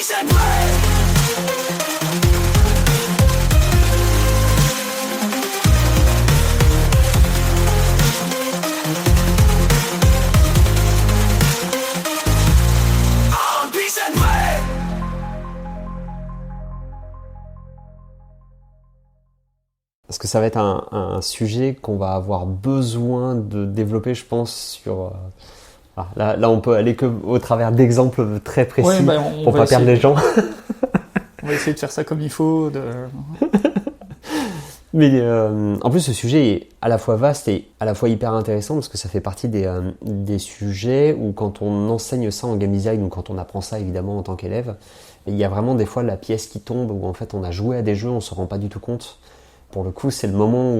Parce que ça va être un sujet qu'on va avoir besoin de développer, je pense, sur... Là, on peut aller que au travers d'exemples très précis pour pas perdre les gens. On va essayer de faire ça comme il faut. Mais en plus, ce sujet est à la fois vaste et à la fois hyper intéressant parce que ça fait partie des sujets où quand on enseigne ça en game design ou quand on apprend ça évidemment en tant qu'élève, il y a vraiment des fois la pièce qui tombe où en fait on a joué à des jeux, on se rend pas du tout compte. Pour le coup, c'est le moment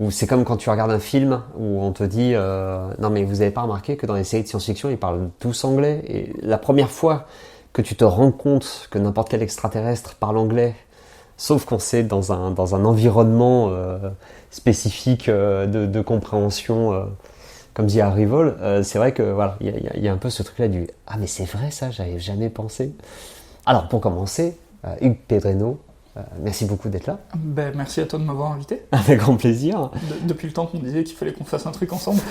où c'est comme quand tu regardes un film où on te dit non mais vous avez pas remarqué que dans les séries de science-fiction ils parlent tous anglais, et la première fois que tu te rends compte que n'importe quel extraterrestre parle anglais, sauf quand c'est dans un environnement spécifique de compréhension, comme dit Arrival, c'est vrai que voilà, il y a un peu ce truc-là du ah mais c'est vrai ça, j'avais jamais pensé. Alors pour commencer, Hugues Pedreno, merci beaucoup d'être là. Merci à toi de m'avoir invité. Avec grand plaisir. Depuis le temps qu'on disait qu'il fallait qu'on fasse un truc ensemble.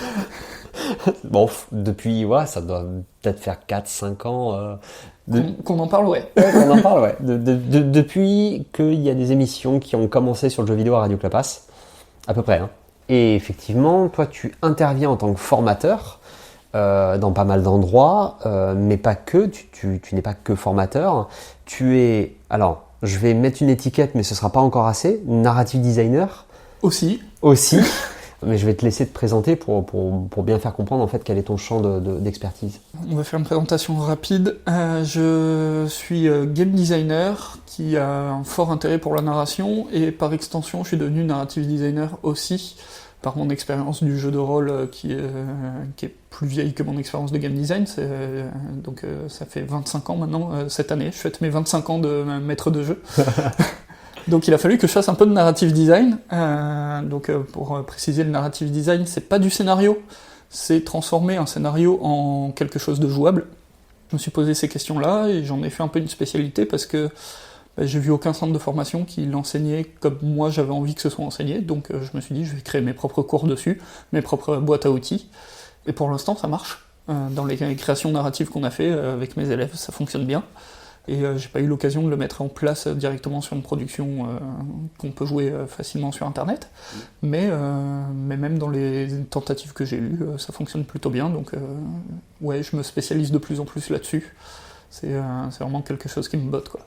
Bon, depuis, ça doit peut-être faire 4-5 ans. Qu'on en parle, ouais. Qu'on en parle, ouais. Depuis qu'il y a des émissions qui ont commencé sur le jeu vidéo à Radio Clapas, à peu près. Hein. Et effectivement, toi, tu interviens en tant que formateur dans pas mal d'endroits, mais pas que. Tu n'es pas que formateur. Tu es... Alors, je vais mettre une étiquette, mais ce ne sera pas encore assez. Narrative designer. Aussi. Mais je vais te laisser te présenter pour bien faire comprendre en fait quel est ton champ d'expertise. On va faire une présentation rapide. Je suis game designer qui a un fort intérêt pour la narration et par extension je suis devenu narrative designer aussi par mon expérience du jeu de rôle qui est plus vieille que mon expérience de game design. Donc ça fait 25 ans maintenant, cette année. Je fête mes 25 ans de maître de jeu. Donc il a fallu que je fasse un peu de narrative design. Pour préciser, le narrative design, c'est pas du scénario, c'est transformer un scénario en quelque chose de jouable. Je me suis posé ces questions-là et j'en ai fait un peu une spécialité parce que j'ai vu aucun centre de formation qui l'enseignait comme moi j'avais envie que ce soit enseigné, donc je me suis dit je vais créer mes propres cours dessus, mes propres boîtes à outils, et pour l'instant ça marche. Dans les créations narratives qu'on a fait avec mes élèves, ça fonctionne bien, et j'ai pas eu l'occasion de le mettre en place directement sur une production qu'on peut jouer facilement sur internet, mais même dans les tentatives que j'ai eues, ça fonctionne plutôt bien, donc je me spécialise de plus en plus là-dessus, c'est vraiment quelque chose qui me botte, quoi.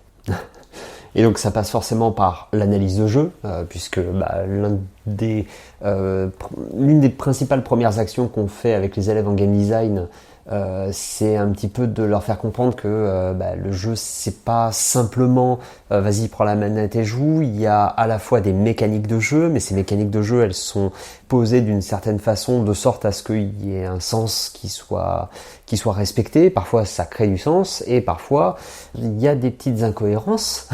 Et donc ça passe forcément par l'analyse de jeu, puisque l'une des principales premières actions qu'on fait avec les élèves en game design, c'est un petit peu de leur faire comprendre que le jeu c'est pas simplement vas-y prends la manette et joue, il y a à la fois des mécaniques de jeu, mais ces mécaniques de jeu elles sont posées d'une certaine façon de sorte à ce qu'il y ait un sens qui soit respecté. Parfois ça crée du sens et parfois il y a des petites incohérences.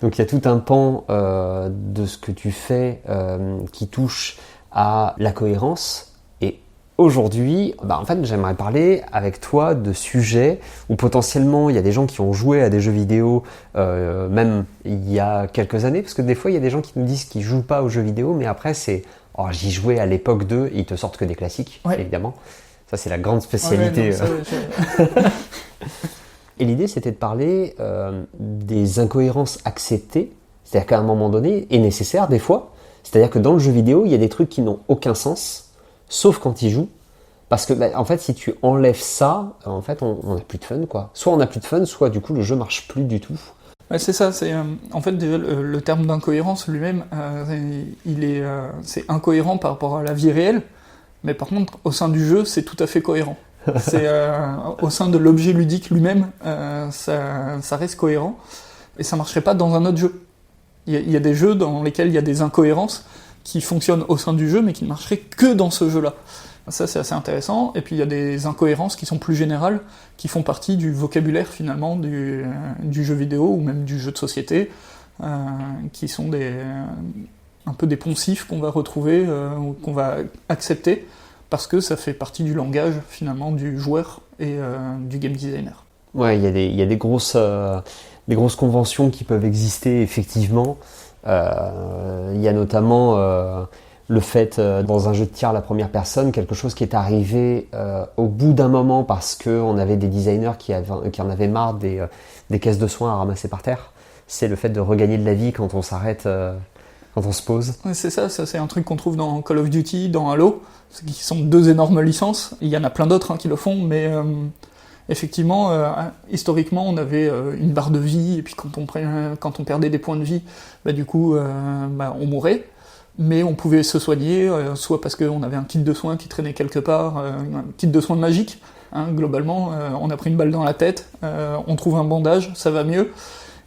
Donc il y a tout un pan de ce que tu fais qui touche à la cohérence. Aujourd'hui, en fait, j'aimerais parler avec toi de sujets où potentiellement il y a des gens qui ont joué à des jeux vidéo même il y a quelques années, parce que des fois il y a des gens qui nous disent qu'ils jouent pas aux jeux vidéo, mais après c'est j'y jouais à l'époque d'eux et ils te sortent que des classiques, évidemment. Ça c'est la grande spécialité. Et l'idée c'était de parler des incohérences acceptées, c'est-à-dire qu'à un moment donné, et nécessaires des fois, c'est-à-dire que dans le jeu vidéo il y a des trucs qui n'ont aucun sens. Sauf quand ils jouent, parce que en fait, si tu enlèves ça, en fait, on n'a plus de fun, quoi. Soit on n'a plus de fun, soit du coup le jeu marche plus du tout. Ouais, c'est ça. C'est en fait déjà le terme d'incohérence lui-même, c'est incohérent par rapport à la vie réelle, mais par contre au sein du jeu, c'est tout à fait cohérent. C'est au sein de l'objet ludique lui-même, ça reste cohérent, et ça marcherait pas dans un autre jeu. Il y a des jeux dans lesquels il y a des incohérences qui fonctionnent au sein du jeu, mais qui ne marcheraient que dans ce jeu-là. Ça, c'est assez intéressant. Et puis, il y a des incohérences qui sont plus générales, qui font partie du vocabulaire, finalement, du jeu vidéo, ou même du jeu de société, qui sont un peu des poncifs qu'on va retrouver, ou qu'on va accepter, parce que ça fait partie du langage, finalement, du joueur et du game designer. Ouais, il y a des grosses conventions qui peuvent exister effectivement. Il y a notamment le fait, dans un jeu de tir à la première personne, quelque chose qui est arrivé au bout d'un moment parce qu'on avait des designers qui en avaient marre des caisses de soins à ramasser par terre. C'est le fait de regagner de la vie quand on s'arrête, quand on se pose. Ouais, c'est ça c'est un truc qu'on trouve dans Call of Duty, dans Halo, qui sont deux énormes licences. Il y en a plein d'autres qui le font, mais effectivement, historiquement, on avait une barre de vie, et puis quand on perdait des points de vie, du coup, on mourait. Mais on pouvait se soigner, soit parce qu'on avait un kit de soins qui traînait quelque part, un kit de soins magique. Globalement, on a pris une balle dans la tête, on trouve un bandage, ça va mieux.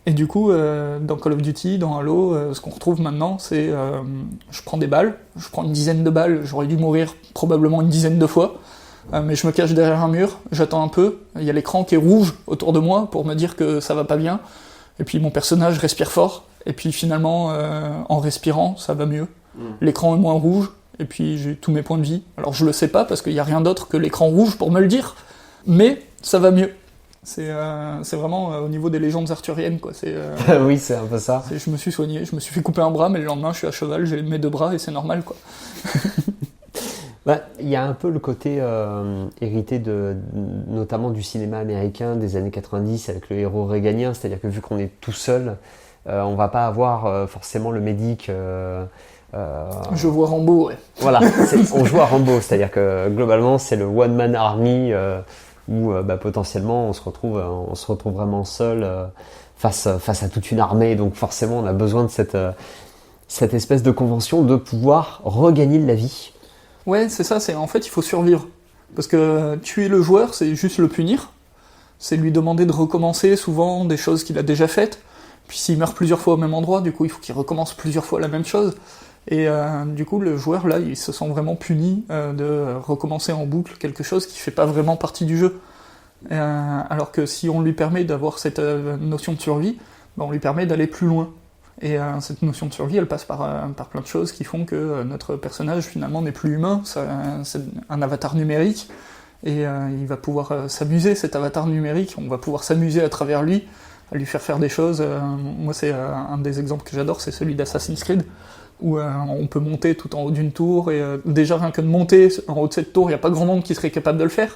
Et du coup, dans Call of Duty, dans Halo, ce qu'on retrouve maintenant, c'est je prends des balles, je prends une dizaine de balles, j'aurais dû mourir probablement une dizaine de fois, mais je me cache derrière un mur, j'attends un peu, il y a l'écran qui est rouge autour de moi pour me dire que ça va pas bien, et puis mon personnage respire fort, et puis finalement, en respirant, ça va mieux. L'écran est moins rouge, et puis j'ai tous mes points de vie. Alors je le sais pas, parce qu'il n'y a rien d'autre que l'écran rouge pour me le dire, mais ça va mieux. C'est vraiment au niveau des légendes arthuriennes, quoi. Oui, c'est un peu ça. Je me suis soigné, je me suis fait couper un bras, mais le lendemain je suis à cheval, j'ai mes deux bras et c'est normal, quoi. Il y a un peu le côté hérité notamment du cinéma américain des années 90 avec le héros réganien, c'est-à-dire que vu qu'on est tout seul, on va pas avoir forcément le médic. Je vois Rambo, ouais. Voilà, on joue à Rambo, c'est-à-dire que globalement c'est le one man army. Où potentiellement on se retrouve vraiment seul face à toute une armée, donc forcément on a besoin de cette espèce de convention de pouvoir regagner de la vie. Ouais, c'est ça, en fait il faut survivre. Parce que tuer le joueur, c'est juste le punir, c'est lui demander de recommencer souvent des choses qu'il a déjà faites, puis s'il meurt plusieurs fois au même endroit, du coup il faut qu'il recommence plusieurs fois la même chose. Et du coup, le joueur, là, il se sent vraiment puni de recommencer en boucle quelque chose qui fait pas vraiment partie du jeu. Alors que si on lui permet d'avoir cette notion de survie, on lui permet d'aller plus loin. Et cette notion de survie, elle passe par plein de choses qui font que notre personnage, finalement, n'est plus humain. C'est un avatar numérique. Et il va pouvoir s'amuser, cet avatar numérique. On va pouvoir s'amuser à travers lui, à lui faire des choses. Moi, c'est un des exemples que j'adore, c'est celui d'Assassin's Creed, où on peut monter tout en haut d'une tour, et déjà rien que de monter en haut de cette tour, il n'y a pas grand monde qui serait capable de le faire.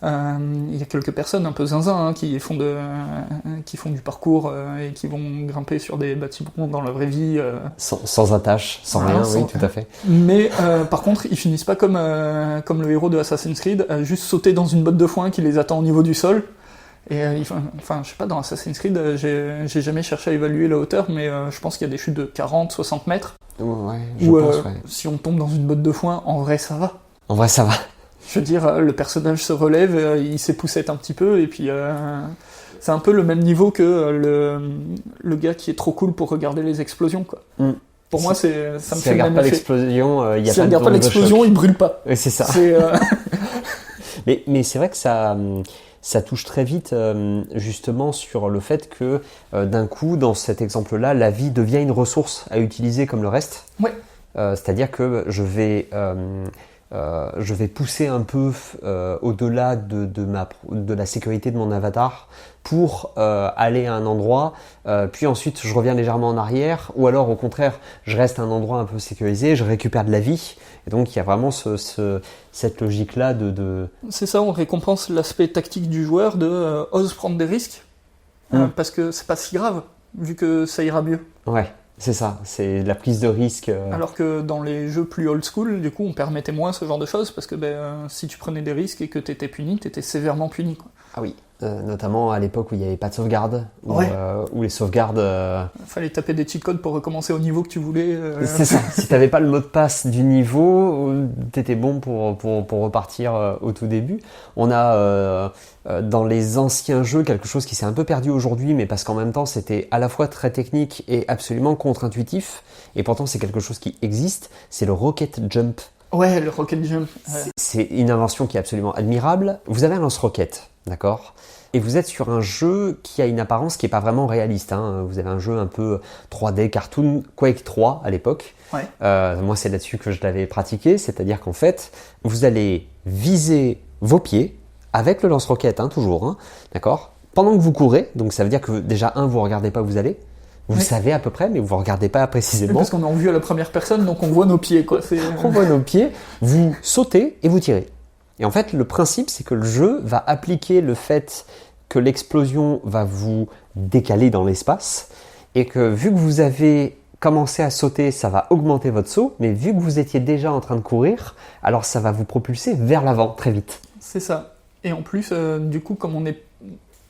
Il y a quelques personnes un peu zinzin qui font du parcours et qui vont grimper sur des bâtiments dans la vraie vie. Sans attache, sans rien, oui, tout à fait. Mais par contre, ils finissent pas comme le héros de Assassin's Creed, à juste sauter dans une botte de foin qui les attend au niveau du sol. Et je sais pas, dans Assassin's Creed, j'ai jamais cherché à évaluer la hauteur, mais je pense qu'il y a des chutes de 40, 60 mètres. Ouais, je pense, ouais. Si on tombe dans une botte de foin, en vrai ça va. En vrai ça va. Je veux dire, le personnage se relève, il s'époussette un petit peu, et puis c'est un peu le même niveau que le gars qui est trop cool pour regarder les explosions, quoi. Pour moi, ça me fait le même effet. Si il regarde pas l'explosion, il brûle pas. Oui, c'est ça. Mais c'est vrai que ça touche très vite justement sur le fait que d'un coup, dans cet exemple-là, la vie devient une ressource à utiliser comme le reste. Ouais. C'est-à-dire que je vais pousser un peu au-delà de la sécurité de mon avatar pour aller à un endroit, puis ensuite je reviens légèrement en arrière, ou alors au contraire je reste à un endroit un peu sécurisé, je récupère de la vie, et donc il y a vraiment cette logique-là de... C'est ça, on récompense l'aspect tactique du joueur de ose prendre des risques, parce que c'est pas si grave, vu que ça ira mieux. Ouais. C'est ça, c'est de la prise de risque. Alors que dans les jeux plus old school, du coup, on permettait moins ce genre de choses, parce que si tu prenais des risques et que t'étais puni, t'étais sévèrement puni, quoi. Ah oui, notamment à l'époque où il n'y avait pas de sauvegarde, où les sauvegardes... Fallait taper des cheat codes pour recommencer au niveau que tu voulais. C'est ça, si t'avais pas le mot de passe du niveau, t'étais bon pour repartir au tout début. On a dans les anciens jeux quelque chose qui s'est un peu perdu aujourd'hui, mais parce qu'en même temps c'était à la fois très technique et absolument contre-intuitif, et pourtant c'est quelque chose qui existe, c'est le rocket jump. Ouais, le rocket jump. Ouais. C'est une invention qui est absolument admirable. Vous avez un lance-roquette, d'accord ? Et vous êtes sur un jeu qui a une apparence qui n'est pas vraiment réaliste. Vous avez un jeu un peu 3D, cartoon, Quake 3 à l'époque. Ouais. Moi, c'est là-dessus que je l'avais pratiqué. C'est-à-dire qu'en fait, vous allez viser vos pieds avec le lance-roquette, toujours, d'accord ? pendant que vous courez, donc ça veut dire que déjà, vous regardez pas où vous allez. Vous Oui. savez à peu près, mais vous ne regardez pas précisément. Parce qu'on est en vue à la première personne, donc on voit nos pieds, quoi. On voit nos pieds, vous sautez et vous tirez. Et en fait, le principe, c'est que le jeu va appliquer le fait que l'explosion va vous décaler dans l'espace et que vu que vous avez commencé à sauter, ça va augmenter votre saut, mais vu que vous étiez déjà en train de courir, alors ça va vous propulser vers l'avant très vite. C'est ça. Et en plus, du coup, comme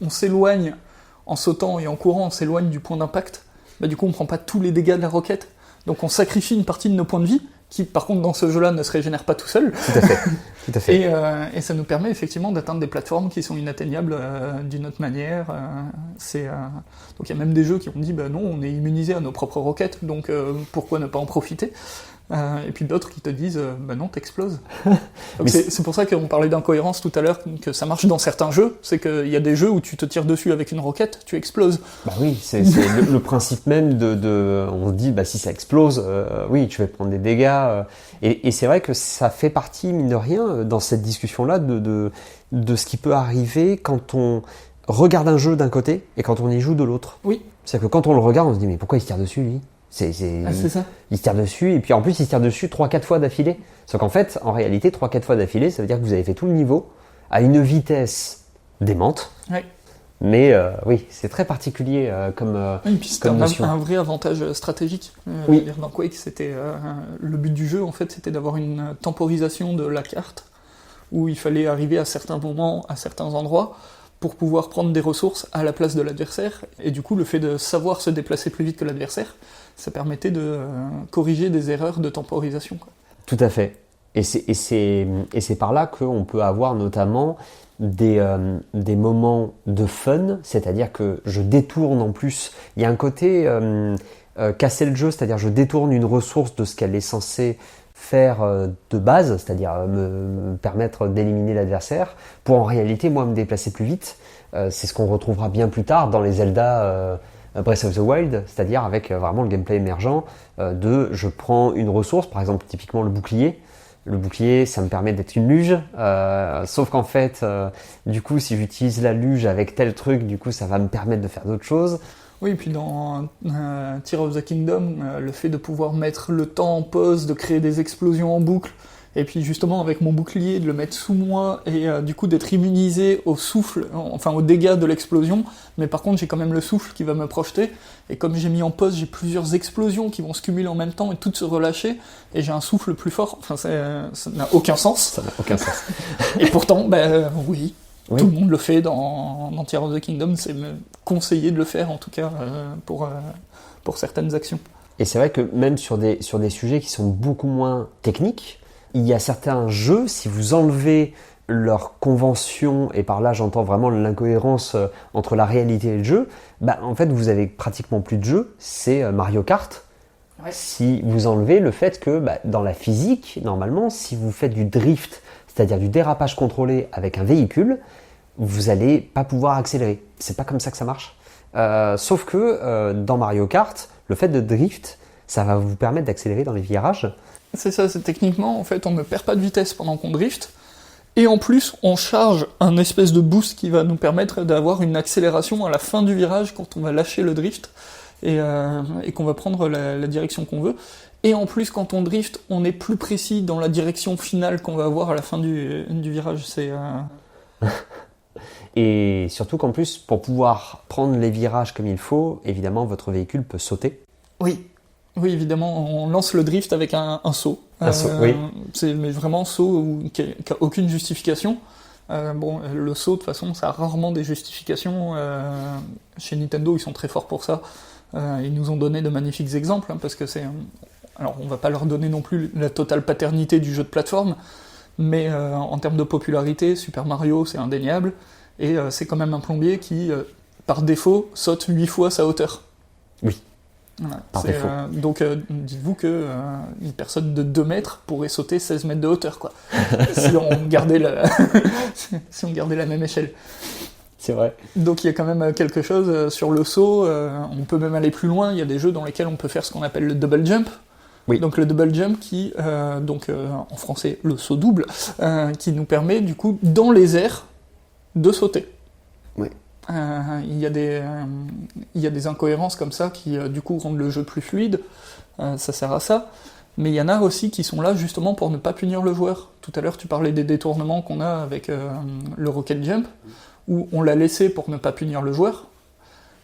on s'éloigne en sautant et en courant, on s'éloigne du point d'impact, bah, du coup, on prend pas tous les dégâts de la roquette. Donc on sacrifie une partie de nos points de vie, qui par contre dans ce jeu-là ne se régénèrent pas tout seuls. Tout à fait. Tout à fait. Et ça nous permet effectivement d'atteindre des plateformes qui sont inatteignables d'une autre manière. Donc il y a même des jeux qui ont dit bah non, on est immunisé à nos propres roquettes, donc pourquoi ne pas en profiter. Et puis d'autres qui te disent bah non, t'exploses. Donc c'est pour ça qu'on parlait d'incohérence tout à l'heure, que ça marche dans certains jeux, c'est qu'il y a des jeux où tu te tires dessus avec une roquette, tu exploses. Bah oui, c'est le principe même on se dit bah si ça explose, oui tu vas prendre des dégâts. Et c'est vrai que ça fait partie, mine de rien, dans cette discussion-là de ce qui peut arriver quand on regarde un jeu d'un côté et quand on y joue de l'autre. Oui. C'est-à-dire que quand on le regarde, on se dit mais pourquoi il se tire dessus lui ? C'est ça. Il se tire dessus, et puis en plus il se tire dessus 3-4 fois d'affilée. Sauf qu'en fait, en réalité, 3-4 fois d'affilée, ça veut dire que vous avez fait tout le niveau à une vitesse démente. Oui. Mais oui, c'est très particulier comme et puis c'était notion. un vrai avantage stratégique. Oui. Dans Quake, c'était le but du jeu, en fait, c'était d'avoir une temporisation de la carte, où il fallait arriver à certains moments, à certains endroits, pour pouvoir prendre des ressources à la place de l'adversaire. Et du coup, le fait de savoir se déplacer plus vite que l'adversaire, ça permettait de corriger des erreurs de temporisation, quoi. Tout à fait. Et c'est par là qu'on peut avoir notamment des moments de fun, c'est-à-dire que je détourne en plus. Il y a un côté casser le jeu, c'est-à-dire je détourne une ressource de ce qu'elle est censée faire de base, c'est-à-dire me permettre d'éliminer l'adversaire, pour en réalité moi me déplacer plus vite. C'est ce qu'on retrouvera bien plus tard dans les Zelda Breath of the Wild, c'est-à-dire avec vraiment le gameplay émergent je prends une ressource, par exemple typiquement le bouclier. Le bouclier, ça me permet d'être une luge, sauf qu'en fait, du coup, si j'utilise la luge avec tel truc, du coup, ça va me permettre de faire d'autres choses. Oui, et puis dans Tears of the Kingdom, le fait de pouvoir mettre le temps en pause, de créer des explosions en boucle, et puis justement avec mon bouclier, de le mettre sous moi, et du coup d'être immunisé au souffle, enfin aux dégâts de l'explosion, mais par contre j'ai quand même le souffle qui va me projeter, et comme j'ai mis en pause, j'ai plusieurs explosions qui vont se cumuler en même temps et toutes se relâcher, et j'ai un souffle plus fort, enfin ça n'a aucun sens. Ça n'a aucun sens. Et pourtant, oui. Oui. Tout le monde le fait dans Tears of the Kingdom, c'est me conseillé de le faire en tout cas pour certaines actions. Et c'est vrai que même sur des sujets qui sont beaucoup moins techniques, il y a certains jeux, si vous enlevez leur convention, et par là j'entends vraiment l'incohérence entre la réalité et le jeu, en fait vous avez pratiquement plus de jeux, c'est Mario Kart. Ouais. Si vous enlevez le fait que dans la physique, normalement, si vous faites du drift, c'est-à-dire du dérapage contrôlé avec un véhicule, vous n'allez pas pouvoir accélérer. C'est pas comme ça que ça marche. Sauf que dans Mario Kart, le fait de drift, ça va vous permettre d'accélérer dans les virages. C'est ça, c'est techniquement, en fait, on ne perd pas de vitesse pendant qu'on drift, et en plus, on charge un espèce de boost qui va nous permettre d'avoir une accélération à la fin du virage quand on va lâcher le drift, et qu'on va prendre la direction qu'on veut. Et en plus, quand on drift, on est plus précis dans la direction finale qu'on va avoir à la fin du virage. Et surtout qu'en plus, pour pouvoir prendre les virages comme il faut, évidemment, votre véhicule peut sauter. Oui, évidemment, on lance le drift avec un saut. Un saut, oui. Mais vraiment un saut qui n'a aucune justification. Le saut, de toute façon, ça a rarement des justifications. Chez Nintendo, ils sont très forts pour ça. Ils nous ont donné de magnifiques exemples, parce que c'est... Alors, on va pas leur donner non plus la totale paternité du jeu de plateforme, mais en termes de popularité, Super Mario, c'est indéniable, et c'est quand même un plombier qui, par défaut, saute 8 fois sa hauteur. Oui, voilà, par défaut. Donc, dites-vous que une personne de 2 mètres pourrait sauter 16 mètres de hauteur, quoi, si on gardait la même échelle. C'est vrai. Donc il y a quand même quelque chose sur le saut, on peut même aller plus loin, il y a des jeux dans lesquels on peut faire ce qu'on appelle le double jump. Oui. Donc le double jump qui, en français le saut double, qui nous permet du coup dans les airs de sauter. Oui. il y a des incohérences comme ça qui du coup rendent le jeu plus fluide, ça sert à ça. Mais il y en a aussi qui sont là justement pour ne pas punir le joueur. Tout à l'heure tu parlais des détournements qu'on a avec le Rocket Jump, où on l'a laissé pour ne pas punir le joueur,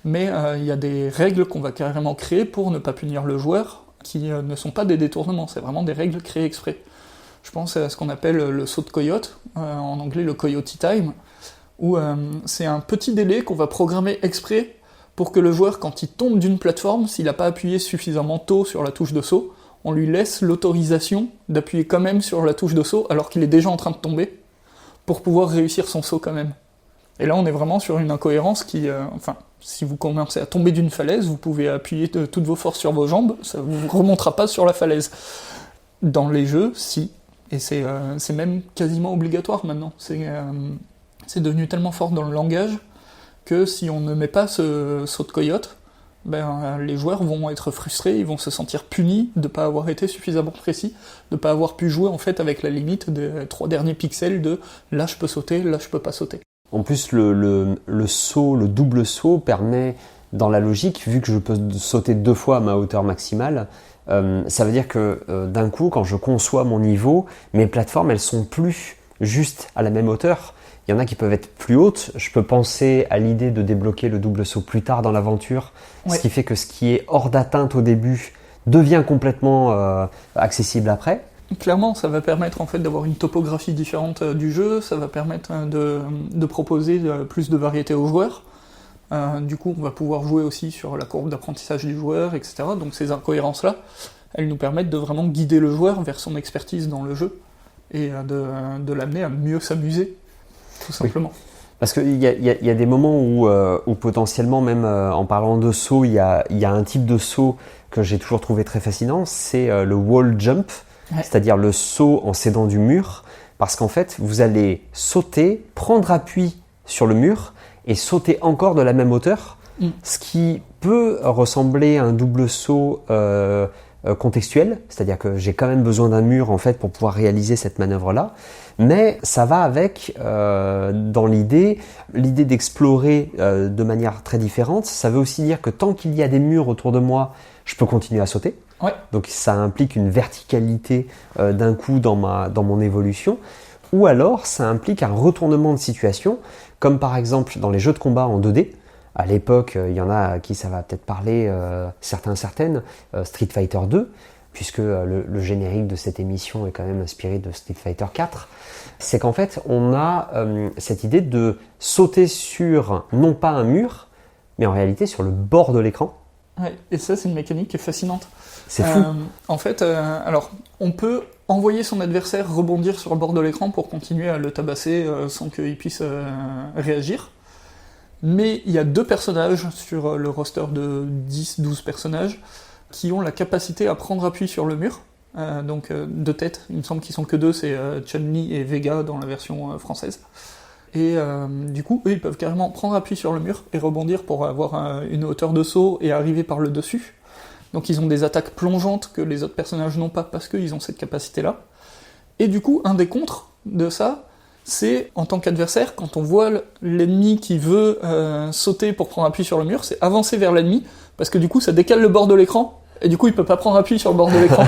mais il y a des règles qu'on va carrément créer pour ne pas punir le joueur, qui ne sont pas des détournements, c'est vraiment des règles créées exprès. Je pense à ce qu'on appelle le saut de coyote, en anglais le coyote time, où c'est un petit délai qu'on va programmer exprès pour que le joueur, quand il tombe d'une plateforme, s'il n'a pas appuyé suffisamment tôt sur la touche de saut, on lui laisse l'autorisation d'appuyer quand même sur la touche de saut alors qu'il est déjà en train de tomber, pour pouvoir réussir son saut quand même. Et là on est vraiment sur une incohérence qui... si vous commencez à tomber d'une falaise, vous pouvez appuyer de toutes vos forces sur vos jambes, ça ne vous remontera pas sur la falaise. Dans les jeux, si. Et c'est même quasiment obligatoire maintenant. C'est devenu tellement fort dans le langage que si on ne met pas ce saut de coyote, les joueurs vont être frustrés, ils vont se sentir punis de ne pas avoir été suffisamment précis, de ne pas avoir pu jouer en fait avec la limite des 3 derniers pixels de là je peux sauter, là je peux pas sauter. En plus, le saut, le double saut permet, dans la logique, vu que je peux sauter 2 fois à ma hauteur maximale, ça veut dire que d'un coup, quand je conçois mon niveau, mes plateformes, elles sont plus juste à la même hauteur. Il y en a qui peuvent être plus hautes. Je peux penser à l'idée de débloquer le double saut plus tard dans l'aventure, ce qui fait que ce qui est hors d'atteinte au début devient complètement accessible après. Clairement, ça va permettre en fait d'avoir une topographie différente du jeu, ça va permettre de proposer plus de variété aux joueurs. Du coup, on va pouvoir jouer aussi sur la courbe d'apprentissage du joueur, etc. Donc ces incohérences-là, elles nous permettent de vraiment guider le joueur vers son expertise dans le jeu et de l'amener à mieux s'amuser, tout simplement. Oui. Parce qu'il y a des moments où potentiellement, même en parlant de saut, il y a un type de saut que j'ai toujours trouvé très fascinant, c'est le wall jump, c'est-à-dire le saut en s'aidant du mur, parce qu'en fait, vous allez sauter, prendre appui sur le mur, et sauter encore de la même hauteur, ce qui peut ressembler à un double saut contextuel, c'est-à-dire que j'ai quand même besoin d'un mur en fait pour pouvoir réaliser cette manœuvre-là, mais ça va avec dans l'idée d'explorer de manière très différente. Ça veut aussi dire que tant qu'il y a des murs autour de moi, je peux continuer à sauter. Ouais. Donc ça implique une verticalité d'un coup dans mon évolution. Ou alors, ça implique un retournement de situation, comme par exemple dans les jeux de combat en 2D. À l'époque, il y en a à qui ça va peut-être parler, certaines, Street Fighter 2, puisque le générique de cette émission est quand même inspiré de Street Fighter 4. C'est qu'en fait, on a cette idée de sauter sur, non pas un mur, mais en réalité sur le bord de l'écran. Ouais, et ça, c'est une mécanique qui est fascinante. C'est fou. En fait, alors, on peut envoyer son adversaire rebondir sur le bord de l'écran pour continuer à le tabasser sans qu'il puisse réagir. Mais il y a 2 personnages sur le roster de 10-12 personnages qui ont la capacité à prendre appui sur le mur. Donc 2 têtes, il me semble qu'ils sont que 2, c'est Chun-Li et Vega dans la version française. Et du coup, eux, ils peuvent carrément prendre appui sur le mur et rebondir pour avoir une hauteur de saut et arriver par le dessus. Donc ils ont des attaques plongeantes que les autres personnages n'ont pas parce qu'ils ont cette capacité-là. Et du coup, un des contres de ça, c'est en tant qu'adversaire, quand on voit l'ennemi qui veut sauter pour prendre appui sur le mur, c'est avancer vers l'ennemi, parce que du coup ça décale le bord de l'écran, et du coup il peut pas prendre appui sur le bord de l'écran.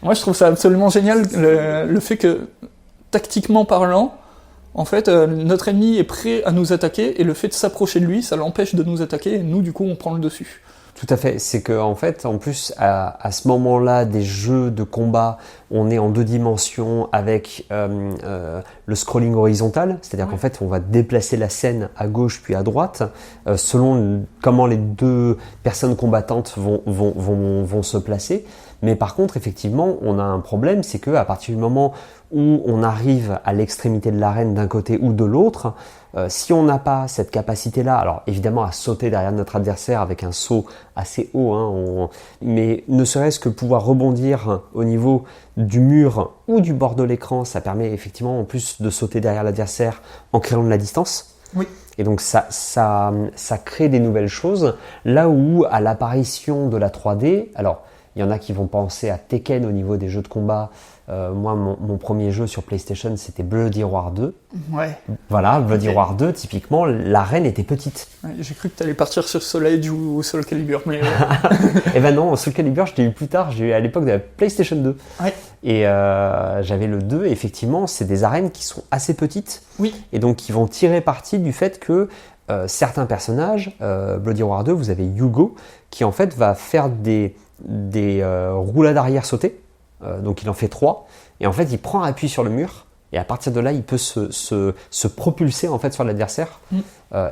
Moi je trouve ça absolument génial, le fait que, tactiquement parlant, en fait, notre ennemi est prêt à nous attaquer, et le fait de s'approcher de lui, ça l'empêche de nous attaquer, et nous du coup on prend le dessus. Tout à fait, c'est que en fait, en plus, à ce moment-là des jeux de combat, on est en 2 dimensions avec le scrolling horizontal, c'est-à-dire qu'en fait, on va déplacer la scène à gauche puis à droite, selon comment les 2 personnes combattantes vont se placer. Mais par contre, effectivement, on a un problème, c'est qu'à partir du moment où on arrive à l'extrémité de l'arène d'un côté ou de l'autre, si on n'a pas cette capacité-là, alors évidemment à sauter derrière notre adversaire avec un saut assez haut, mais ne serait-ce que pouvoir rebondir au niveau du mur ou du bord de l'écran, ça permet effectivement en plus de sauter derrière l'adversaire en créant de la distance. Oui. Et donc ça crée des nouvelles choses, là où à l'apparition de la 3D, alors il y en a qui vont penser à Tekken au niveau des jeux de combat, Moi, mon premier jeu sur PlayStation, c'était Bloody Roar 2. Ouais. Voilà, Bloody Roar 2, typiquement, l'arène était petite. Ouais, j'ai cru que tu allais partir sur Soul Edge ou Soul Calibur, mais... Eh ben non, Soul Calibur, je l'ai eu plus tard, j'ai eu à l'époque de la PlayStation 2. Ouais. Et j'avais le 2, et effectivement, c'est des arènes qui sont assez petites. Oui. Et donc, qui vont tirer parti du fait que certains personnages, Bloody Roar 2, vous avez Hugo, qui en fait va faire des roulades arrière sautées. Donc il en fait 3, et en fait il prend appui sur le mur, et à partir de là il peut se propulser en fait sur l'adversaire.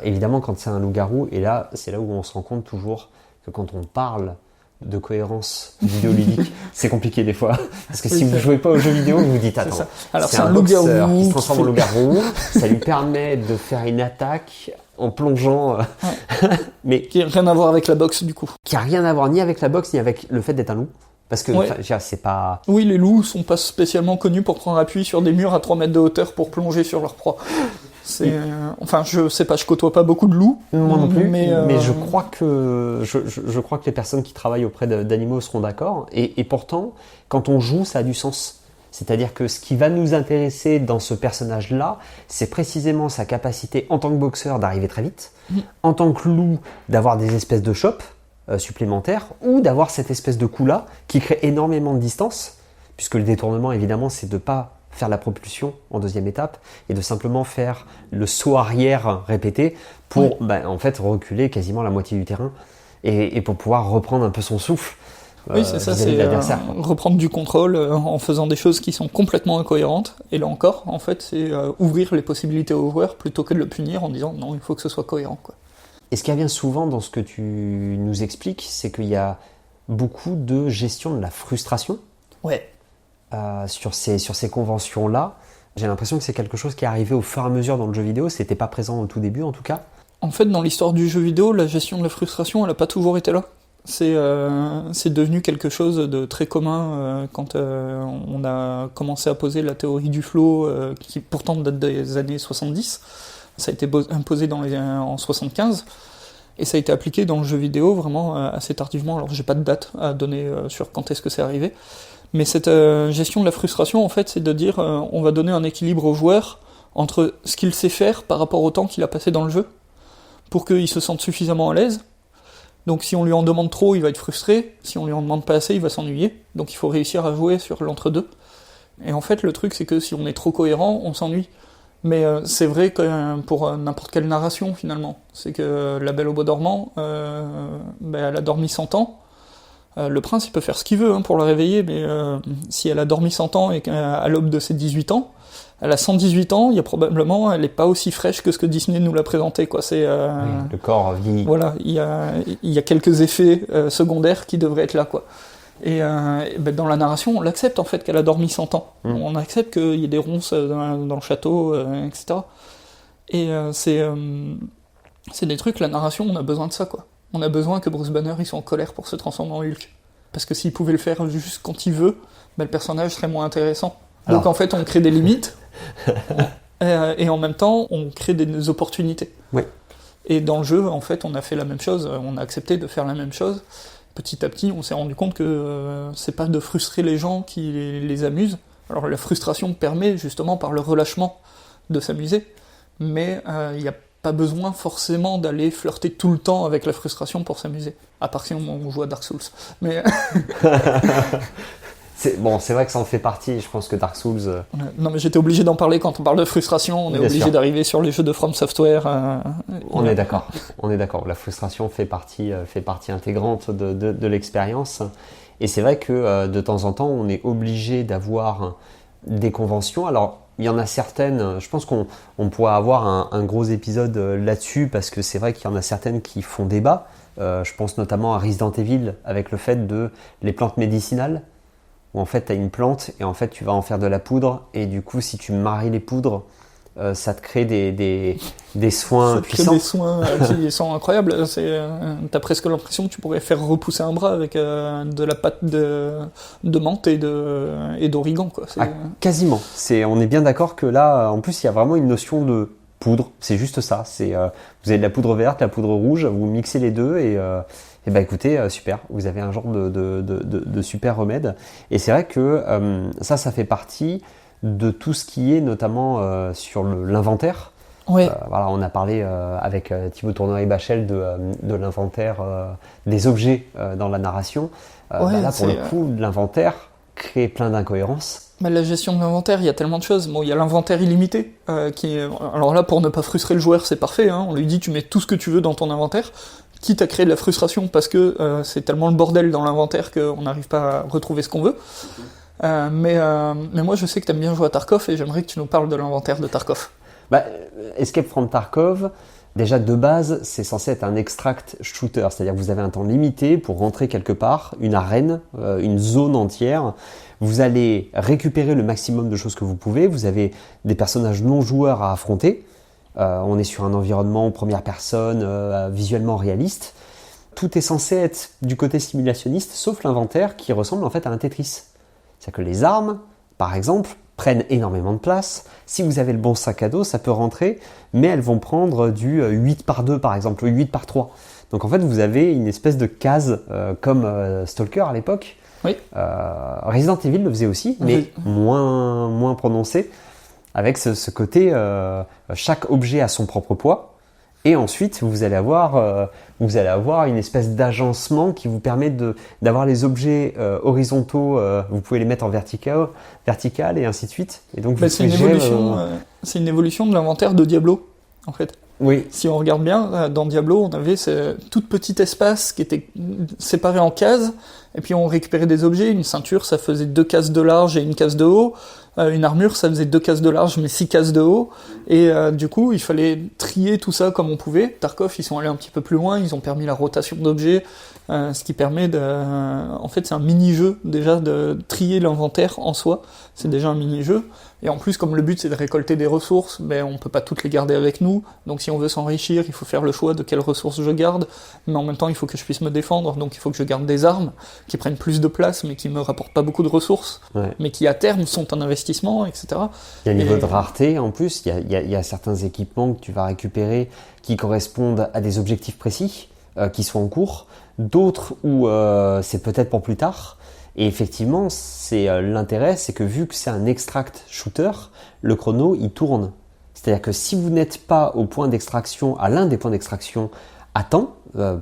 Évidemment quand c'est un loup-garou, et là c'est là où on se rend compte toujours que quand on parle de cohérence vidéoludique, c'est compliqué des fois, parce que si vous jouez pas aux jeux vidéo, vous vous dites attends, alors c'est un boxeur qui se transforme en loup-garou, ça lui permet de faire une attaque en plongeant, mais qui n'a rien à voir avec la boxe du coup. Qui a rien à voir ni avec la boxe ni avec le fait d'être un loup. Parce que c'est pas... Oui, les loups sont pas spécialement connus pour prendre appui sur des murs à 3 mètres de hauteur pour plonger sur leur proie. Enfin, je sais pas, je côtoie pas beaucoup de loups. Moi non plus, mais je crois que les personnes qui travaillent auprès d'animaux seront d'accord. Et pourtant, quand on joue, ça a du sens. C'est-à-dire que ce qui va nous intéresser dans ce personnage-là, c'est précisément sa capacité en tant que boxeur d'arriver très vite, en tant que loup d'avoir des espèces de chopes supplémentaires, ou d'avoir cette espèce de coup-là qui crée énormément de distance, puisque le détournement, évidemment, c'est de ne pas faire la propulsion en deuxième étape, et de simplement faire le saut arrière répété pour en fait reculer quasiment la moitié du terrain, et pour pouvoir reprendre un peu son souffle. Oui, c'est ça, c'est reprendre du contrôle en faisant des choses qui sont complètement incohérentes. Et là encore, en fait, c'est ouvrir les possibilités au joueur plutôt que de le punir en disant non, il faut que ce soit cohérent, quoi. Et ce qui revient souvent dans ce que tu nous expliques, c'est qu'il y a beaucoup de gestion de la frustration sur ces conventions-là. J'ai l'impression que c'est quelque chose qui est arrivé au fur et à mesure dans le jeu vidéo. C'était pas présent au tout début, en tout cas. En fait, dans l'histoire du jeu vidéo, la gestion de la frustration, elle n'a pas toujours été là. C'est devenu quelque chose de très commun quand on a commencé à poser la théorie du flow, qui pourtant date des années 70. Ça a été imposé en 75, et ça a été appliqué dans le jeu vidéo vraiment assez tardivement. Alors j'ai pas de date à donner sur quand est-ce que c'est arrivé, mais cette gestion de la frustration, en fait, c'est de dire on va donner un équilibre au joueur entre ce qu'il sait faire par rapport au temps qu'il a passé dans le jeu, pour qu'il se sente suffisamment à l'aise. Donc si on lui en demande trop, il va être frustré, si on lui en demande pas assez, il va s'ennuyer. Donc il faut réussir à jouer sur l'entre-deux. Et en fait, le truc, c'est que si on est trop cohérent, on s'ennuie. Mais c'est vrai que pour n'importe quelle narration, finalement. C'est que la Belle au Bois dormant, elle a dormi 100 ans. Le prince, il peut faire ce qu'il veut pour la réveiller, mais si elle a dormi 100 ans et qu'à l'aube de ses 18 ans, elle a 118 ans, elle n'est pas aussi fraîche que ce que Disney nous l'a présenté, quoi. C'est, le corps vieillit. Voilà, il y a quelques effets secondaires qui devraient être là, quoi. Et dans la narration, on l'accepte en fait qu'elle a dormi 100 ans. On accepte qu'il y ait des ronces dans le château, etc. Et c'est des trucs, la narration, on a besoin de ça, quoi. On a besoin que Bruce Banner il soit en colère pour se transformer en Hulk. Parce que s'il pouvait le faire juste quand il veut, le personnage serait moins intéressant. Alors... Donc en fait, on crée des limites, et en même temps, on crée des opportunités. Oui. Et dans le jeu, en fait, on a fait la même chose, on a accepté de faire la même chose. Petit à petit, on s'est rendu compte que c'est pas de frustrer les gens qui les amuse. Alors la frustration permet justement par le relâchement de s'amuser, mais il n'y a pas besoin forcément d'aller flirter tout le temps avec la frustration pour s'amuser. À part si on joue à Dark Souls. Mais c'est vrai que ça en fait partie, je pense que Dark Souls... Non mais j'étais obligé d'en parler quand on parle de frustration, on est obligé d'arriver sur les jeux de From Software. On est d'accord, la frustration fait partie intégrante de l'expérience, et c'est vrai que de temps en temps on est obligé d'avoir des conventions. Alors il y en a certaines, je pense qu'on pourrait avoir un gros épisode là-dessus, parce que c'est vrai qu'il y en a certaines qui font débat. Je pense notamment à Resident Evil avec le fait de les plantes médicinales, où en fait tu as une plante et en fait tu vas en faire de la poudre, et du coup si tu maries les poudres, ça te crée des soins puissants. Des soins qui sont incroyables. T'as presque l'impression que tu pourrais faire repousser un bras avec de la pâte de menthe et d'origan, quoi. Quasiment. On est bien d'accord que là, en plus, il y a vraiment une notion poudre, c'est juste ça. Vous avez de la poudre verte, la poudre rouge, vous mixez les deux et bah écoutez, super, vous avez un genre de super remède. Et c'est vrai que ça fait partie de tout ce qui est notamment sur l'inventaire. Ouais. Voilà, on a parlé avec Thibaut Tournoy et Bachel de l'inventaire des objets dans la narration. Là, pour le coup, l'inventaire crée plein d'incohérences. La gestion de l'inventaire, il y a tellement de choses. Bon, il y a l'inventaire illimité, alors là, pour ne pas frustrer le joueur, c'est parfait. Hein. On lui dit, tu mets tout ce que tu veux dans ton inventaire, quitte à créer de la frustration parce que c'est tellement le bordel dans l'inventaire qu'on n'arrive pas à retrouver ce qu'on veut. Mais moi, je sais que tu aimes bien jouer à Tarkov et j'aimerais que tu nous parles de l'inventaire de Tarkov. Escape from Tarkov, déjà de base, c'est censé être un extract shooter, c'est-à-dire que vous avez un temps limité pour rentrer quelque part, une arène, une zone entière. Vous allez récupérer le maximum de choses que vous pouvez. Vous avez des personnages non joueurs à affronter. On est sur un environnement première personne, visuellement réaliste. Tout est censé être du côté simulationniste, sauf l'inventaire qui ressemble en fait à un Tetris. C'est-à-dire que les armes, par exemple, prennent énormément de place. Si vous avez le bon sac à dos, ça peut rentrer, mais elles vont prendre du 8 par 2 par exemple, ou 8 par 3. Donc en fait, vous avez une espèce de case comme Stalker à l'époque. Oui. Resident Evil le faisait aussi, mais moins prononcé, avec ce côté chaque objet a son propre poids. Et ensuite, vous allez avoir une espèce d'agencement qui vous permet d'avoir les objets horizontaux. Vous pouvez les mettre en vertical et ainsi de suite. Et donc, c'est une évolution de l'inventaire de Diablo, en fait. Oui. Si on regarde bien, dans Diablo, on avait ce tout petit espace qui était séparé en cases, et puis on récupérait des objets. Une ceinture, ça faisait 2 cases de large et 1 case de haut. Une armure, ça faisait 2 cases de large mais 6 cases de haut. Et du coup, il fallait trier tout ça comme on pouvait. Tarkov, ils sont allés un petit peu plus loin, ils ont permis la rotation d'objets, ce qui permet en fait, c'est un mini-jeu déjà de trier l'inventaire en soi. C'est déjà un mini-jeu. Et en plus, comme le but c'est de récolter des ressources, on peut pas toutes les garder avec nous. Donc si on veut s'enrichir, il faut faire le choix de quelles ressources je garde. Mais en même temps, il faut que je puisse me défendre. Donc il faut que je garde des armes qui prennent plus de place, mais qui me rapportent pas beaucoup de ressources, mais qui à terme sont un investissement, etc. Il y a un niveau de rareté en plus. Il y a certains équipements que tu vas récupérer qui correspondent à des objectifs précis, qui sont en cours. D'autres où c'est peut-être pour plus tard. Et effectivement, l'intérêt, c'est que vu que c'est un extract shooter, le chrono, il tourne. C'est-à-dire que si vous n'êtes pas au point d'extraction, à l'un des points d'extraction à temps,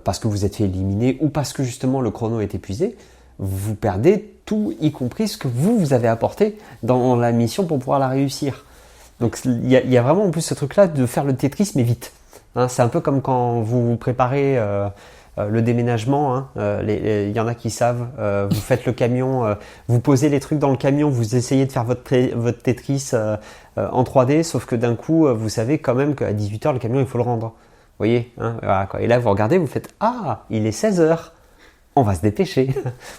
parce que vous êtes fait éliminer ou parce que justement le chrono est épuisé, vous perdez tout, y compris ce que vous avez apporté dans la mission pour pouvoir la réussir. Donc il y a vraiment en plus ce truc-là de faire le Tetris mais vite. Hein, c'est un peu comme quand vous préparez le déménagement, il y en a qui savent, vous faites le camion, vous posez les trucs dans le camion, vous essayez de faire votre Tetris en 3D, sauf que d'un coup, vous savez quand même qu'à 18h, le camion, il faut le rendre. Vous voyez, voilà, quoi. Et là, vous regardez, vous faites « Ah, il est 16h, on va se dépêcher !»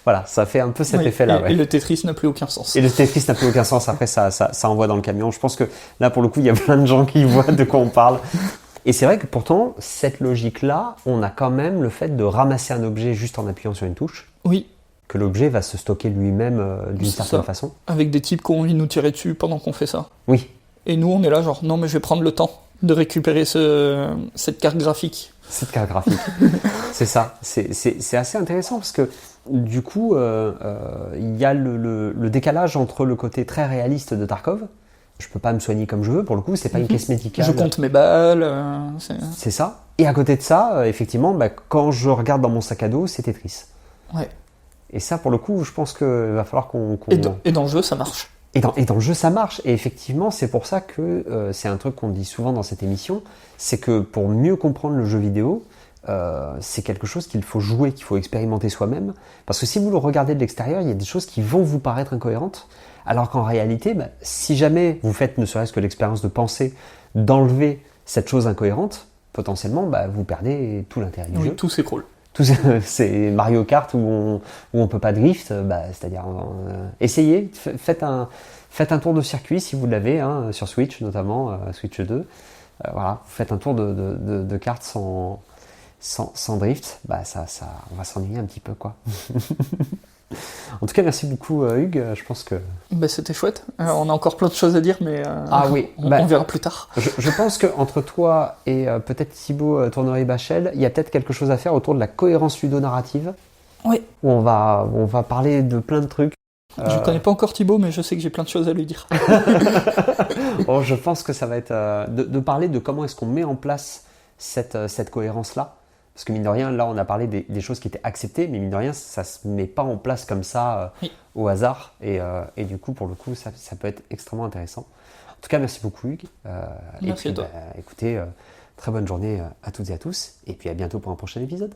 Voilà, ça fait un peu cet effet-là. Et le Tetris n'a plus aucun sens. Et le Tetris n'a plus aucun sens, après ça envoie dans le camion. Je pense que là, pour le coup, il y a plein de gens qui voient de quoi on parle. Et c'est vrai que pourtant, cette logique-là, on a quand même le fait de ramasser un objet juste en appuyant sur une touche. Oui. Que l'objet va se stocker lui-même d'une certaine façon. Avec des types qui ont envie de nous tirer dessus pendant qu'on fait ça. Oui. Et nous, on est là genre, non mais je vais prendre le temps de récupérer cette carte graphique. Cette carte graphique. C'est ça. C'est assez intéressant parce que du coup, il y a le décalage entre le côté très réaliste de Tarkov. Je peux pas me soigner comme je veux, pour le coup, c'est pas une caisse médicale. Je compte mes balles. C'est ça. Et à côté de ça, effectivement, quand je regarde dans mon sac à dos, c'est Tetris. Ouais. Et ça, pour le coup, je pense qu'il va falloir qu'on... Et dans le jeu, ça marche. Et dans le jeu, ça marche. Et effectivement, c'est pour ça que c'est un truc qu'on dit souvent dans cette émission, c'est que pour mieux comprendre le jeu vidéo, c'est quelque chose qu'il faut jouer, qu'il faut expérimenter soi-même. Parce que si vous le regardez de l'extérieur, il y a des choses qui vont vous paraître incohérentes. Alors qu'en réalité, si jamais vous faites ne serait-ce que l'expérience de penser, d'enlever cette chose incohérente, potentiellement, vous perdez tout l'intérêt du jeu. Oui, tout s'écroule. C'est Mario Kart où on peut pas drift, c'est-à-dire essayez, faites un tour de circuit si vous l'avez, sur Switch notamment, Switch 2. Voilà, faites un tour de kart sans drift, on va s'ennuyer un petit peu, quoi. En tout cas, merci beaucoup Hugues. Je pense que... Bah, c'était chouette. On a encore plein de choses à dire, mais Ah oui, on verra plus tard. Je pense qu'entre toi et peut-être Thibaut Tournery-Bachel, il y a peut-être quelque chose à faire autour de la cohérence ludonarrative. Oui. Où on va parler de plein de trucs. Je connais pas encore Thibaut, mais je sais que j'ai plein de choses à lui dire. Bon, je pense que ça va être de parler de comment est-ce qu'on met en place cette cohérence-là. Parce que mine de rien, là, on a parlé des choses qui étaient acceptées, mais mine de rien, ça ne se met pas en place comme ça Oui. au hasard. Et du coup, pour le coup, ça peut être extrêmement intéressant. En tout cas, merci beaucoup, Hugues. Merci à toi. Écoutez, très bonne journée à toutes et à tous. Et puis à bientôt pour un prochain épisode.